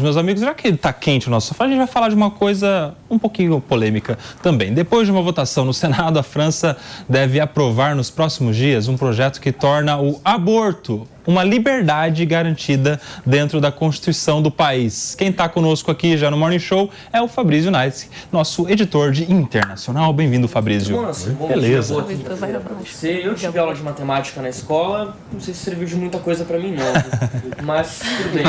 Meus amigos, já que está quente o nosso sofá, a gente vai falar de uma coisa um pouquinho polêmica também. Depois de uma votação no Senado, a França deve aprovar nos próximos dias um projeto que torna o aborto uma liberdade garantida dentro da Constituição do país. Quem está conosco aqui já no Morning Show é o Fabrício Naitz, nosso editor de internacional. Bem-vindo, Fabrício. Bom, beleza. Eu tive aula de matemática na escola, não sei se serviu de muita coisa para mim, não. Mas tudo bem.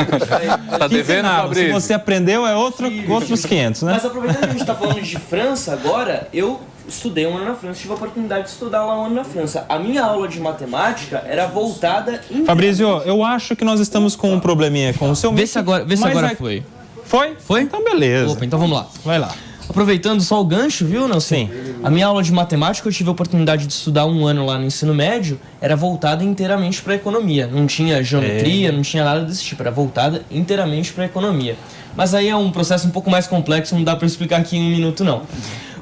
Tá devendo, Fabrício? Se você aprendeu, é outros 500, né? Mas aproveitando que a gente está falando de França agora, eu estudei um ano na França, tive a oportunidade de estudar lá um ano na França. A minha aula de matemática era voltada em... Fabrício, eu acho que nós estamos com um probleminha com o seu... Vê se agora foi. Foi? Foi? Então beleza. Opa, então vamos lá. Vai lá. Aproveitando só o gancho, viu, Nelson? Sim. A minha aula de matemática, eu tive a oportunidade de estudar um ano lá no ensino médio, era voltada inteiramente para a economia. Não tinha geometria, não tinha nada desse tipo, era voltada inteiramente para a economia. Mas aí é um processo um pouco mais complexo, não dá para explicar aqui em um minuto, não.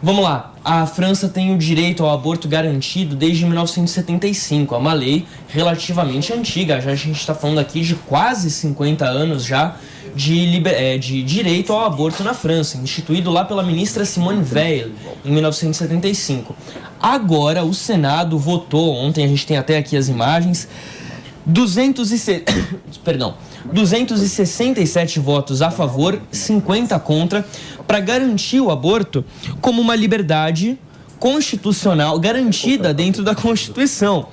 Vamos lá, a França tem o direito ao aborto garantido desde 1975, é uma lei relativamente antiga, já a gente está falando aqui de quase 50 anos já de direito ao aborto na França, instituído lá pela ministra Simone Veil em 1975. Agora o Senado votou, ontem a gente tem até aqui as imagens, 267 votos a favor, 50 contra, para garantir o aborto como uma liberdade constitucional garantida dentro da Constituição.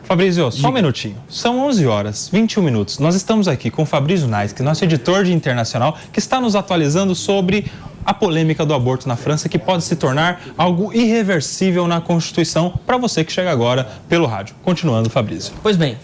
Fabrício, só um minutinho. São 11 horas, 21 minutos. Nós estamos aqui com o Fabrício Naitz, que é nosso editor de internacional, que está nos atualizando sobre a polêmica do aborto na França, que pode se tornar algo irreversível na Constituição, para você que chega agora pelo rádio. Continuando, Fabrício. Pois bem,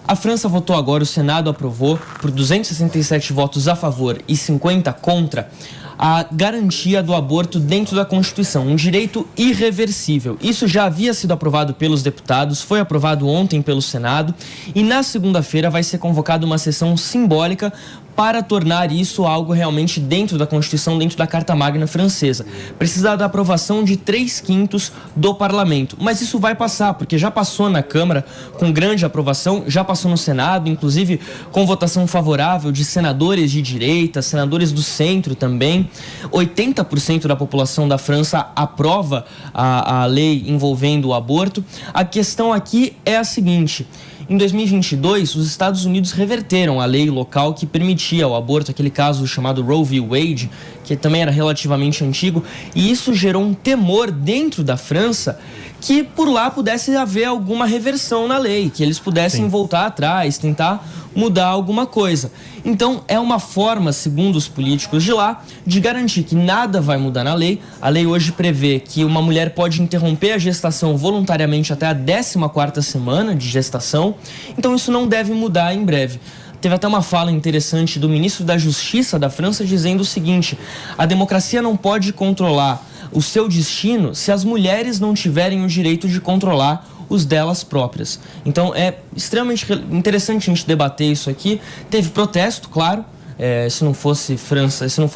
a França votou agora, o Senado aprovou, por 267 votos a favor e 50 contra, a garantia do aborto dentro da Constituição, um direito irreversível. Isso já havia sido aprovado pelos deputados, foi aprovado ontem pelo Senado e na segunda-feira vai ser convocada uma sessão simbólica para tornar isso algo realmente dentro da Constituição, dentro da Carta Magna francesa. Precisa da aprovação de 3/5 do parlamento, mas isso vai passar, porque já passou na Câmara com grande aprovação, já passou no Senado, inclusive com votação favorável de senadores de direita, senadores do centro também. 80% da população da França aprova a lei envolvendo o aborto. A questão aqui é a seguinte: em 2022, os Estados Unidos reverteram a lei local que permitia o aborto, aquele caso chamado Roe v. Wade, que também era relativamente antigo, e isso gerou um temor dentro da França que por lá pudesse haver alguma reversão na lei, que eles pudessem voltar atrás, tentar mudar alguma coisa. Então, é uma forma, segundo os políticos de lá, de garantir que nada vai mudar na lei. A lei hoje prevê que uma mulher pode interromper a gestação voluntariamente até a 14ª semana de gestação. Então, isso não deve mudar em breve. Teve até uma fala interessante do ministro da Justiça da França dizendo o seguinte: a democracia não pode controlar o seu destino se as mulheres não tiverem o direito de controlar os delas próprias. Então é extremamente interessante a gente debater isso aqui. Teve protesto, claro. Se não fosse França, se não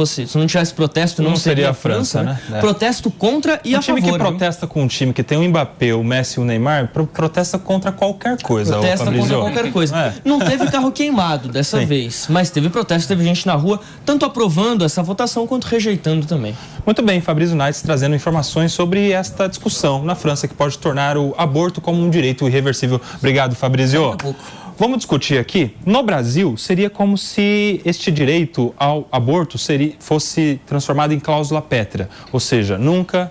tivesse protesto, não seria a França, né? Protesto contra e a favor. Um time que protesta com um time que tem o Mbappé, o Messi e o Neymar, protesta contra qualquer coisa. Protesta contra qualquer coisa. Não teve carro queimado dessa vez, mas teve protesto, teve gente na rua, tanto aprovando essa votação quanto rejeitando também. Muito bem, Fabrício Naitz trazendo informações sobre esta discussão na França que pode tornar o aborto como um direito irreversível. Obrigado, Fabrício. Vamos discutir aqui. No Brasil, seria como se este direito ao aborto fosse transformado em cláusula pétrea. Ou seja,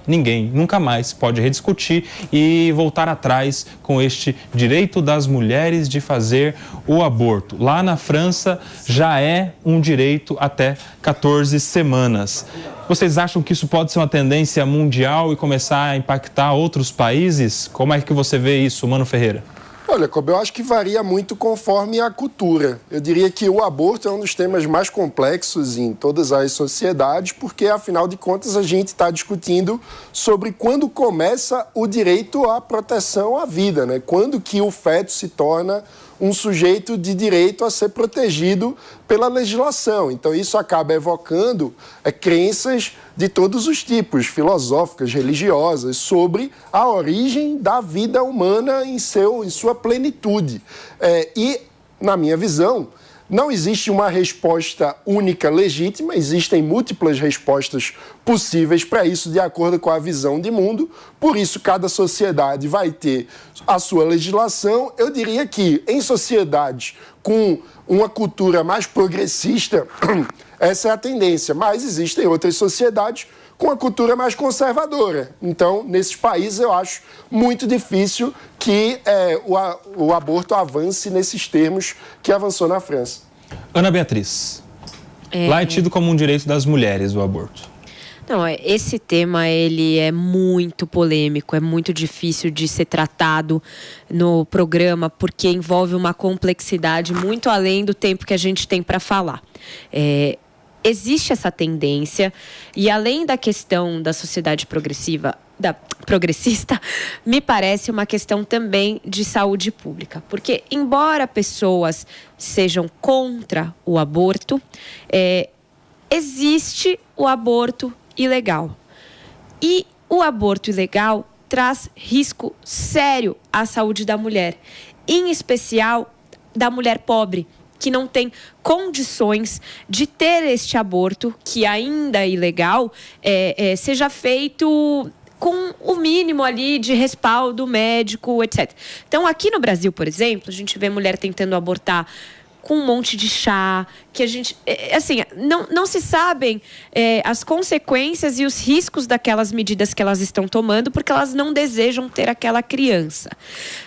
ninguém nunca mais pode rediscutir e voltar atrás com este direito das mulheres de fazer o aborto. Lá na França, já é um direito até 14 semanas. Vocês acham que isso pode ser uma tendência mundial e começar a impactar outros países? Como é que você vê isso, Mano Ferreira? Olha, Kobe, eu acho que varia muito conforme a cultura. Eu diria que o aborto é um dos temas mais complexos em todas as sociedades, porque, afinal de contas, a gente está discutindo sobre quando começa o direito à proteção à vida, né? Quando que o feto se torna um sujeito de direito a ser protegido pela legislação. Então, isso acaba evocando crenças de todos os tipos, filosóficas, religiosas, sobre a origem da vida humana em sua plenitude. E, na minha visão, não existe uma resposta única legítima, existem múltiplas respostas possíveis para isso, de acordo com a visão de mundo. Por isso, cada sociedade vai ter a sua legislação. Eu diria que, em sociedades com uma cultura mais progressista, essa é a tendência, mas existem outras sociedades com a cultura mais conservadora. Então, nesses países, eu acho muito difícil que o aborto avance nesses termos que avançou na França. Ana Beatriz, lá é tido como um direito das mulheres o aborto. Não, esse tema ele é muito polêmico, é muito difícil de ser tratado no programa, porque envolve uma complexidade muito além do tempo que a gente tem para falar. Existe essa tendência, e além da questão da sociedade progressista, me parece uma questão também de saúde pública. Porque, embora pessoas sejam contra o aborto, existe o aborto ilegal. E o aborto ilegal traz risco sério à saúde da mulher, em especial da mulher pobre, que não tem condições de ter este aborto, que ainda é ilegal, seja feito com o mínimo ali de respaldo médico, etc. Então, aqui no Brasil, por exemplo, a gente vê mulher tentando abortar com um monte de chá, que a gente... Assim, não se sabem as consequências e os riscos daquelas medidas que elas estão tomando, porque elas não desejam ter aquela criança.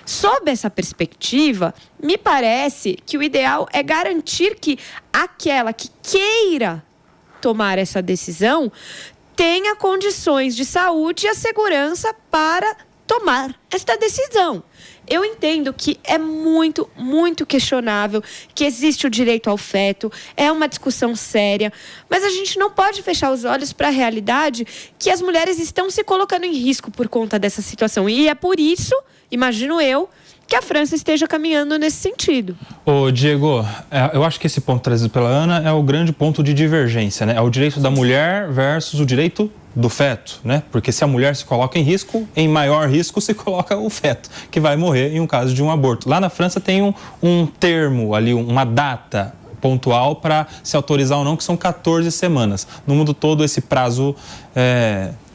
Sob essa perspectiva, me parece que o ideal é garantir que aquela que queira tomar essa decisão tenha condições de saúde e a segurança para tomar esta decisão. Eu entendo que é muito, muito questionável, que existe o direito ao feto, é uma discussão séria, mas a gente não pode fechar os olhos para a realidade que as mulheres estão se colocando em risco por conta dessa situação. E é por isso, imagino eu, que a França esteja caminhando nesse sentido. Ô, Diego, eu acho que esse ponto trazido pela Ana é o grande ponto de divergência, né? É o direito da mulher versus o direito do feto, né? Porque se a mulher se coloca em risco, em maior risco se coloca o feto, que vai morrer em um caso de um aborto. Lá na França tem um termo ali, uma data pontual para se autorizar ou não, que são 14 semanas. No mundo todo esse prazo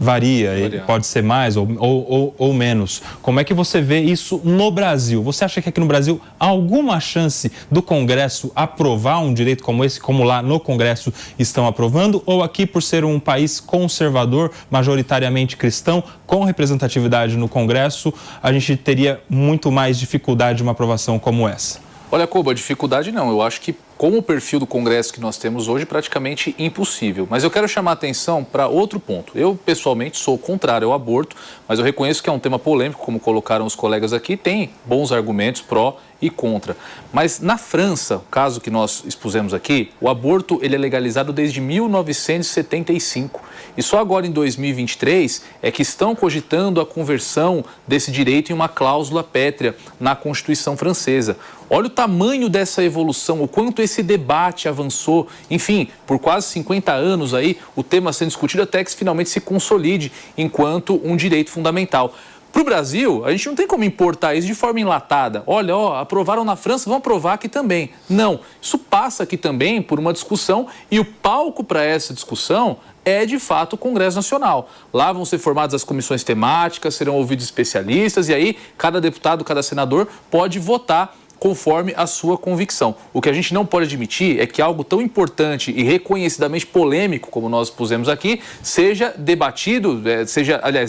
varia, pode ser mais ou menos. Como é que você vê isso no Brasil? Você acha que aqui no Brasil há alguma chance do Congresso aprovar um direito como esse, como lá no Congresso estão aprovando? Ou aqui, por ser um país conservador, majoritariamente cristão, com representatividade no Congresso, a gente teria muito mais dificuldade de uma aprovação como essa? Olha, Koba, dificuldade não. Eu acho que com o perfil do Congresso que nós temos hoje, praticamente impossível. Mas eu quero chamar a atenção para outro ponto. Eu, pessoalmente, sou contrário ao aborto, mas eu reconheço que é um tema polêmico, como colocaram os colegas aqui, tem bons argumentos pró e contra. Mas na França, o caso que nós expusemos aqui, o aborto ele é legalizado desde 1975. E só agora em 2023 é que estão cogitando a conversão desse direito em uma cláusula pétrea na Constituição francesa. Olha o tamanho dessa evolução, o quanto esse debate avançou. Enfim, por quase 50 anos aí, o tema sendo discutido até que finalmente se consolide enquanto um direito fundamental. Para o Brasil, a gente não tem como importar isso de forma enlatada. Olha, aprovaram na França, vão aprovar aqui também. Não, isso passa aqui também por uma discussão e o palco para essa discussão é, de fato, o Congresso Nacional. Lá vão ser formadas as comissões temáticas, serão ouvidos especialistas e aí cada deputado, cada senador pode votar conforme a sua convicção. O que a gente não pode admitir é que algo tão importante e reconhecidamente polêmico, como nós pusemos aqui, seja debatido,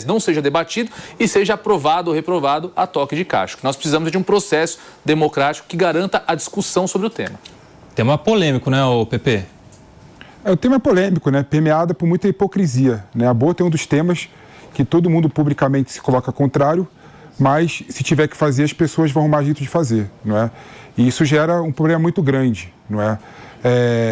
não seja debatido e seja aprovado ou reprovado a toque de caixa. Nós precisamos de um processo democrático que garanta a discussão sobre o tema. Tema polêmico, né, PP? O tema é polêmico, né? Permeado por muita hipocrisia, né? Aborto é um dos temas que todo mundo publicamente se coloca contrário, mas se tiver que fazer, as pessoas vão arrumar jeito de fazer, não é? E isso gera um problema muito grande, não é?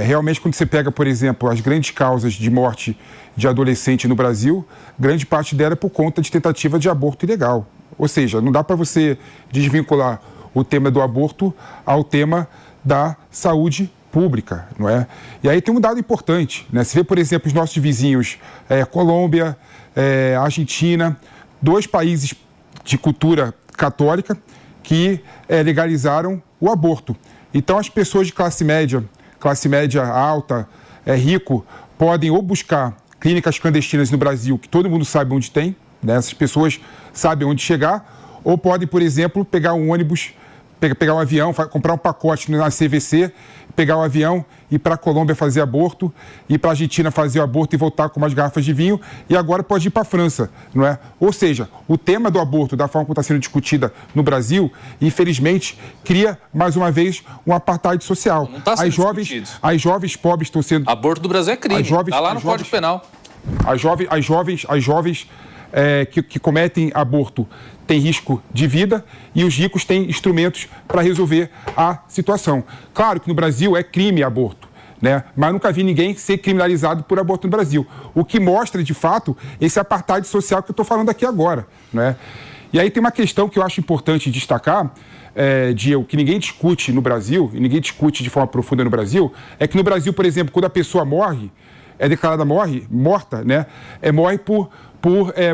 Realmente, quando você pega, por exemplo, as grandes causas de morte de adolescente no Brasil, grande parte dela é por conta de tentativa de aborto ilegal. Ou seja, não dá para você desvincular o tema do aborto ao tema da saúde pública, não é? E aí tem um dado importante, né? Se vê, por exemplo, os nossos vizinhos, Colômbia, Argentina, 2 países de cultura católica que legalizaram o aborto. Então, as pessoas de classe média alta, rico, podem ou buscar clínicas clandestinas no Brasil, que todo mundo sabe onde tem, né? Essas pessoas sabem onde chegar, ou podem, por exemplo, pegar um ônibus, pegar um avião, comprar um pacote na CVC, pegar um avião, ir para a Colômbia fazer aborto, ir para a Argentina fazer o aborto e voltar com umas garrafas de vinho, e agora pode ir para a França, não é? Ou seja, o tema do aborto, da forma como está sendo discutida no Brasil, infelizmente, cria, mais uma vez, um apartheid social. Não está sendo discutido. As jovens pobres estão sendo... Aborto do Brasil é crime, está lá no Código Penal. As jovens que cometem aborto têm risco de vida e os ricos têm instrumentos para resolver a situação. Claro que no Brasil é crime aborto, né? Mas nunca vi ninguém ser criminalizado por aborto no Brasil. O que mostra, de fato, esse apartheid social que eu estou falando aqui agora, né? E aí tem uma questão que eu acho importante destacar, que ninguém discute no Brasil, e ninguém discute de forma profunda no Brasil, é que no Brasil, por exemplo, quando a pessoa morre, é declarada morta, né? Morre por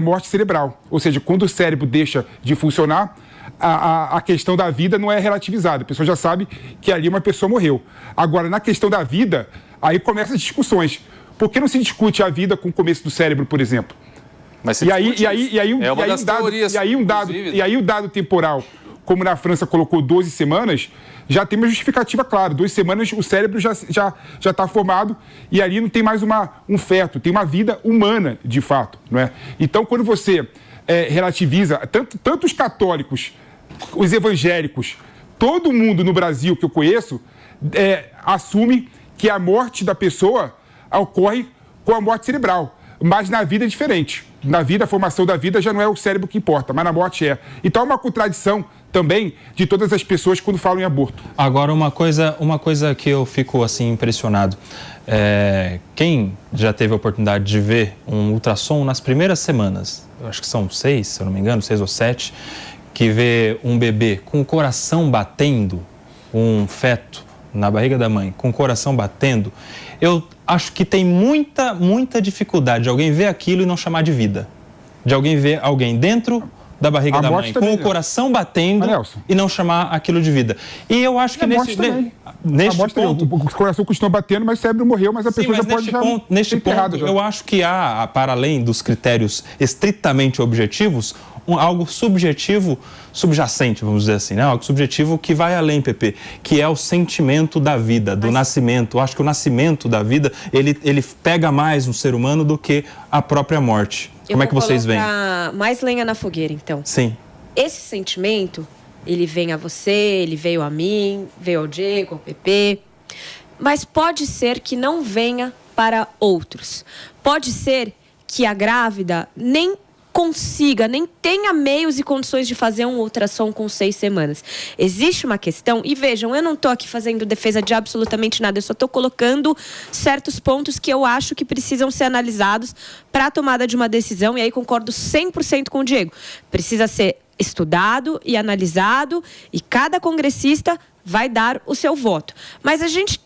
morte cerebral. Ou seja, quando o cérebro deixa de funcionar, a questão da vida não é relativizada. A pessoa já sabe que ali uma pessoa morreu. Agora, na questão da vida, aí começam as discussões. Por que não se discute a vida com o começo do cérebro, por exemplo? Mas e aí o dado temporal, como na França colocou 12 semanas, já tem uma justificativa clara. 2 semanas o cérebro já está formado e ali não tem mais um feto, tem uma vida humana, de fato, não é? Então, quando você relativiza, tanto os católicos, os evangélicos, todo mundo no Brasil que eu conheço, assume que a morte da pessoa ocorre com a morte cerebral. Mas na vida é diferente. Na vida, a formação da vida já não é o cérebro que importa, mas na morte é. Então é uma contradição também de todas as pessoas quando falam em aborto. Agora, uma coisa que eu fico assim impressionado. Quem já teve a oportunidade de ver um ultrassom nas primeiras semanas, eu acho que são 6, se eu não me engano, 6 ou 7, que vê um bebê com o coração batendo, um feto na barriga da mãe, com o coração batendo, eu acho que tem muita dificuldade de alguém ver aquilo e não chamar de vida. De alguém ver alguém dentro da barriga da mãe, com o coração batendo e não chamar aquilo de vida. E eu acho que neste ponto... O coração continua batendo, mas o cérebro morreu, mas a pessoa já pode... Neste ponto, eu acho que há, para além dos critérios estritamente objetivos, algo subjetivo, subjacente, vamos dizer assim, né? Algo subjetivo que vai além, Pepe, que é o sentimento da vida, do nascimento. Eu acho que o nascimento da vida, ele pega mais no ser humano do que a própria morte. Como é que vocês veem? Mais lenha na fogueira, então. Sim. Esse sentimento, ele vem a você, ele veio a mim, veio ao Diego, ao Pepe, mas pode ser que não venha para outros. Pode ser que a grávida nem consiga, nem tenha meios e condições de fazer um ultrassom com 6 semanas. Existe uma questão, e vejam, eu não estou aqui fazendo defesa de absolutamente nada, eu só estou colocando certos pontos que eu acho que precisam ser analisados para a tomada de uma decisão, e aí concordo 100% com o Diego. Precisa ser estudado e analisado, e cada congressista vai dar o seu voto. Mas a gente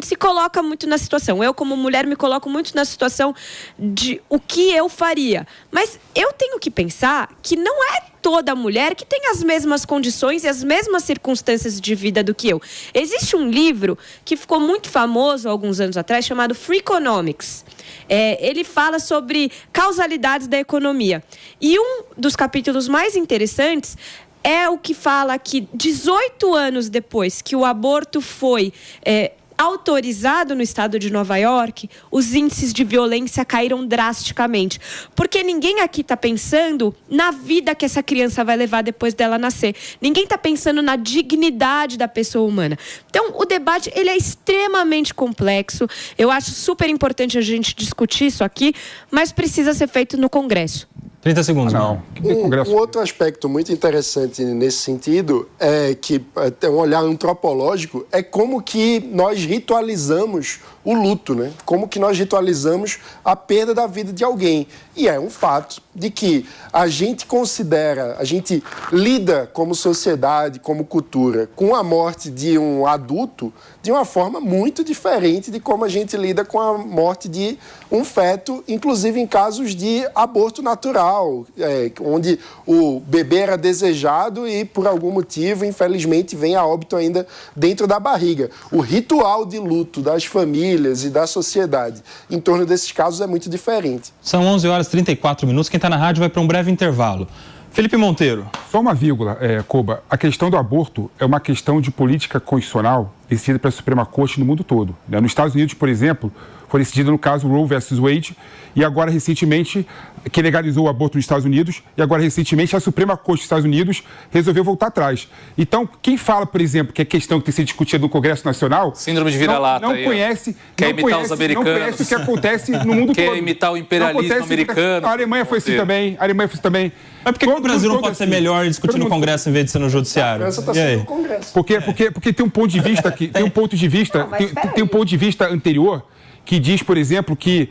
se coloca muito na situação. Eu, como mulher, me coloco muito na situação de o que eu faria. Mas eu tenho que pensar que não é toda mulher que tem as mesmas condições e as mesmas circunstâncias de vida do que eu. Existe um livro que ficou muito famoso há alguns anos atrás, chamado Freakonomics. Ele fala sobre causalidades da economia. E um dos capítulos mais interessantes é o que fala que 18 anos depois que o aborto foi autorizado no estado de Nova York, os índices de violência caíram drasticamente. Porque ninguém aqui está pensando na vida que essa criança vai levar depois dela nascer. Ninguém está pensando na dignidade da pessoa humana. Então, o debate ele é extremamente complexo. Eu acho super importante a gente discutir isso aqui, mas precisa ser feito no Congresso. 30 segundos. Um outro aspecto muito interessante nesse sentido é que é um olhar antropológico, é como que nós ritualizamos o luto, né? Como que nós ritualizamos a perda da vida de alguém. E é um fato de que a gente lida como sociedade, como cultura, com a morte de um adulto de uma forma muito diferente de como a gente lida com a morte de um feto, inclusive em casos de aborto natural ritual, onde o bebê era desejado e, por algum motivo, infelizmente, vem a óbito ainda dentro da barriga. O ritual de luto das famílias e da sociedade em torno desses casos é muito diferente. São 11 horas e 34 minutos. Quem está na rádio vai para um breve intervalo. Felipe Monteiro. Só uma vírgula, Koba. A questão do aborto é uma questão de política constitucional decidida pela Suprema Corte no mundo todo. Nos Estados Unidos, por exemplo, foi decidida no caso Roe versus Wade, e agora recentemente, que legalizou o aborto nos Estados Unidos, e agora recentemente a Suprema Corte dos Estados Unidos resolveu voltar atrás. Então, quem fala, por exemplo, que é questão que tem sido discutida no Congresso Nacional... Síndrome de vira-lata. Não conhece Não conhece o que acontece no mundo todo. Quer imitar o imperialismo americano. A Alemanha foi assim também. Mas por que o Brasil não pode ser melhor discutir no Congresso em vez de ser no Judiciário? A França está sendo no Congresso. Porque tem um ponto de vista que tem um ponto de vista anterior que diz, por exemplo, que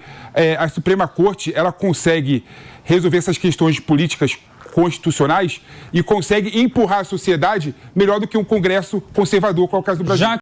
a Suprema Corte ela consegue resolver essas questões políticas constitucionais e consegue empurrar a sociedade melhor do que um Congresso conservador, qual é o caso do Brasil.